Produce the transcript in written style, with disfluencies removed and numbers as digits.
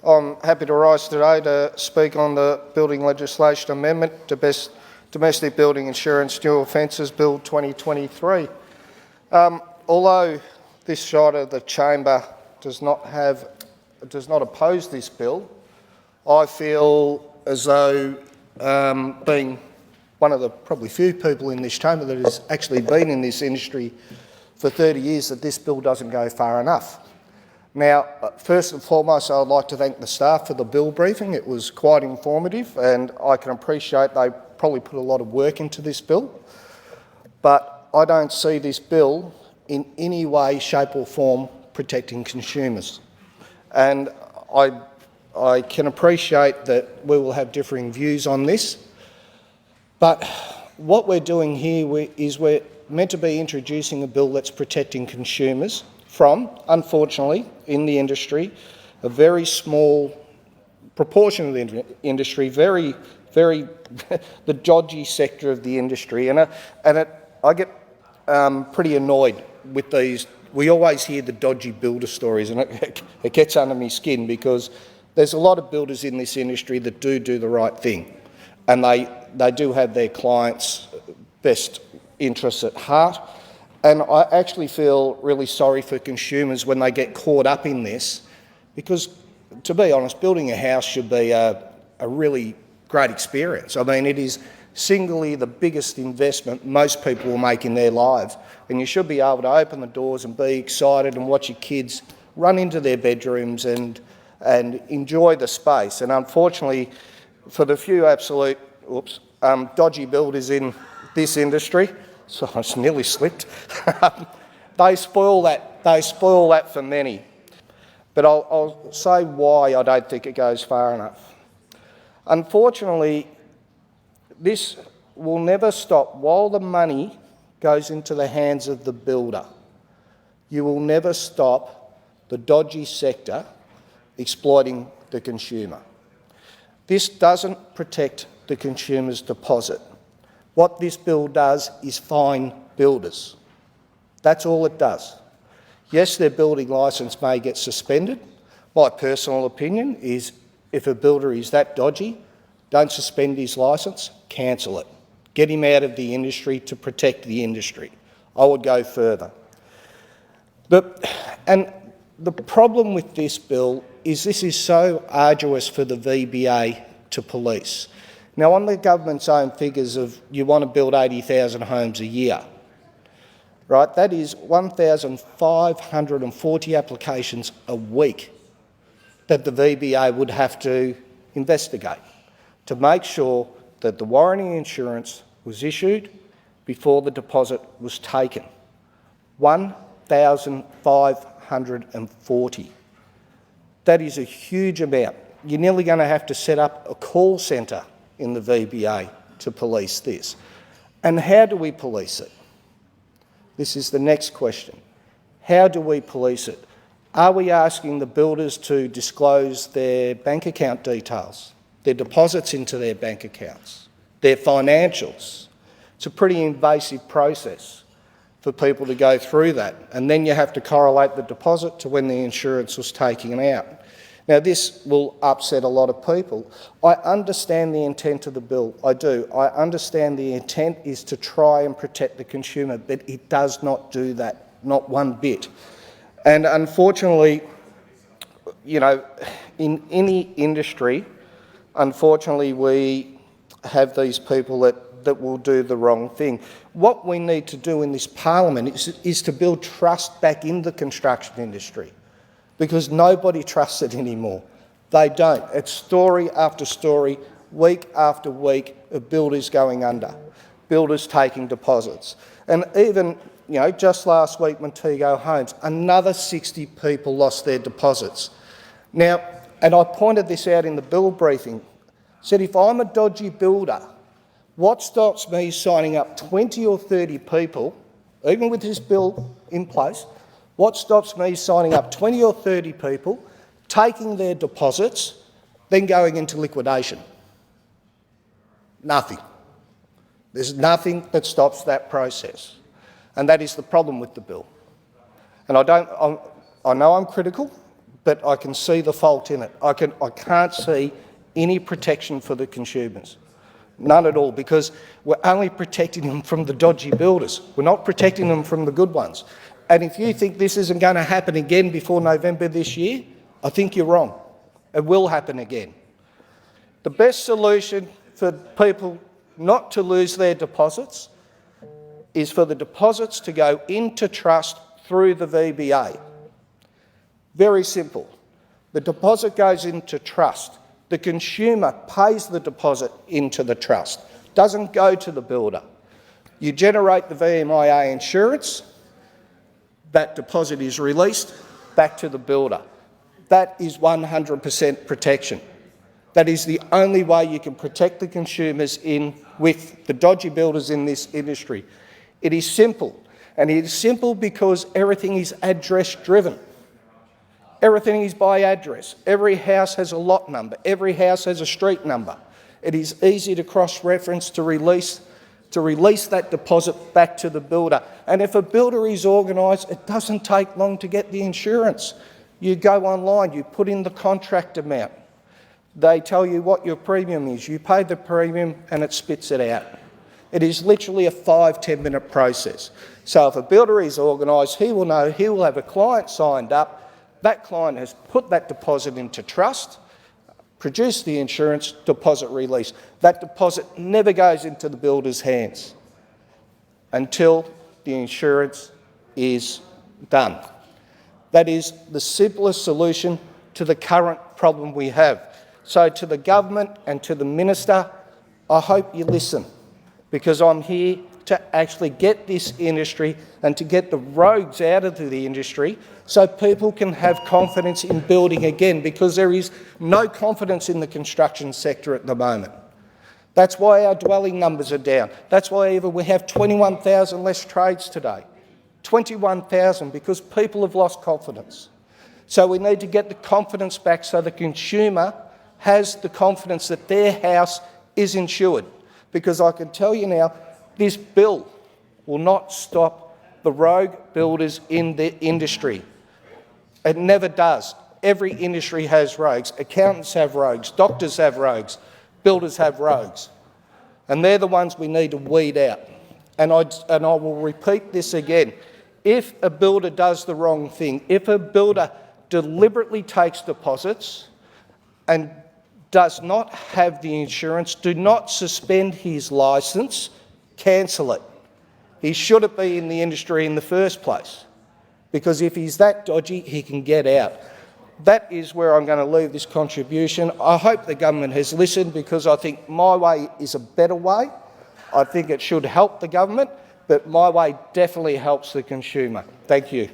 I'm happy to rise today to speak on the Building Legislation Amendment to Domestic Building Insurance New Offences Bill 2023. Although this side of the chamber does not oppose this bill, I feel as though, being one of the probably few people in this chamber that has actually been in this industry for 30 years, that this bill doesn't go far enough. Now, first and foremost, I'd like to thank the staff for the bill briefing. It was quite informative, and I can appreciate they probably put a lot of work into this bill. But I don't see this bill in any way, shape or form protecting consumers. And I can appreciate that we will have differing views on this, but what we're doing here is we're meant to be introducing a bill that's protecting consumers from, unfortunately, in the industry, a very small proportion of the industry, very the dodgy sector of the industry, and I get pretty annoyed with these. We always hear the dodgy builder stories, and it gets under my skin, because there's a lot of builders in this industry that do the right thing, and they do have their clients' best interests at heart. And I actually feel really sorry for consumers when they get caught up in this, because, to be honest, building a house should be a really great experience. I mean, it is singly the biggest investment most people will make in their lives, and you should be able to open the doors and be excited and watch your kids run into their bedrooms and enjoy the space. And unfortunately, for the few absolute dodgy builders in this industry, so I just nearly slipped. They spoil that for many. But I'll say why I don't think it goes far enough. Unfortunately, this will never stop. While the money goes into the hands of the builder, you will never stop the dodgy sector exploiting the consumer. This doesn't protect the consumer's deposit. What this bill does is fine builders. That's all it does. Yes, their building licence may get suspended. My personal opinion is, if a builder is that dodgy, don't suspend his licence, cancel it. Get him out of the industry to protect the industry. I would go further. And the problem with this bill is this is so arduous for the VBA to police. Now, on the government's own figures of you want to build 80,000 homes a year, right? That is 1,540 applications a week that the VBA would have to investigate to make sure that the warranty insurance was issued before the deposit was taken. 1,540. That is a huge amount. You're nearly going to have to set up a call centre in the VBA to police this. And how do we police it? This is the next question. How do we police it? Are we asking the builders to disclose their bank account details, their deposits into their bank accounts, their financials? It's a pretty invasive process for people to go through that, and then you have to correlate the deposit to when the insurance was taken out. Now, this will upset a lot of people. I understand the intent of the bill, I do. I understand the intent is to try and protect the consumer, but it does not do that, not one bit. And unfortunately, you know, in any industry, unfortunately, we have these people that will do the wrong thing. What we need to do in this parliament is to build trust back in the construction industry, because nobody trusts it anymore. They don't. It's story after story, week after week, of builders going under, builders taking deposits. And even, you know, just last week, Montego Homes, another 60 people lost their deposits. Now, and I pointed this out in the bill briefing, said if I'm a dodgy builder, what stops me signing up 20 or 30 people, even with this bill in place, what stops me signing up 20 or 30 people, taking their deposits, then going into liquidation? Nothing. There's nothing that stops that process. And that is the problem with the bill. And I know I'm critical, but I can see the fault in it. I can't see any protection for the consumers. None at all, because we're only protecting them from the dodgy builders. We're not protecting them from the good ones. And if you think this isn't going to happen again before November this year, I think you're wrong. It will happen again. The best solution for people not to lose their deposits is for the deposits to go into trust through the VBA. Very simple. The deposit goes into trust. The consumer pays the deposit into the trust, doesn't go to the builder. You generate the VMIA insurance, that deposit is released back to the builder. That is 100% protection. That is the only way you can protect the consumers with the dodgy builders in this industry. It is simple, and it is simple because everything is address driven. Everything is by address. Every house has a lot number. Every house has a street number. It is easy to cross-reference to release that deposit back to the builder. And if a builder is organised, it doesn't take long to get the insurance. You go online, you put in the contract amount. They tell you what your premium is. You pay the premium and it spits it out. It is literally a 5-10 minute process. So if a builder is organised, he will know he will have a client signed up. That client has put that deposit into trust, produced the insurance, deposit release. That deposit never goes into the builder's hands until the insurance is done. That is the simplest solution to the current problem we have. So to the government and to the minister, I hope you listen, because I'm here to actually get this industry and to get the rogues out of the industry so people can have confidence in building again, because there is no confidence in the construction sector at the moment. That's why our dwelling numbers are down. That's why even we have 21,000 less trades today. 21,000, because people have lost confidence. So we need to get the confidence back so the consumer has the confidence that their house is insured. Because I can tell you now, this bill will not stop the rogue builders in the industry. It never does. Every industry has rogues. Accountants have rogues, doctors have rogues, builders have rogues. And they're the ones we need to weed out. And I will repeat this again. If a builder does the wrong thing, if a builder deliberately takes deposits and does not have the insurance, do not suspend his licence, cancel it. He shouldn't be in the industry in the first place, because if he's that dodgy, he can get out. That is where I'm going to leave this contribution. I hope the government has listened, because I think my way is a better way. I think it should help the government, but my way definitely helps the consumer. Thank you.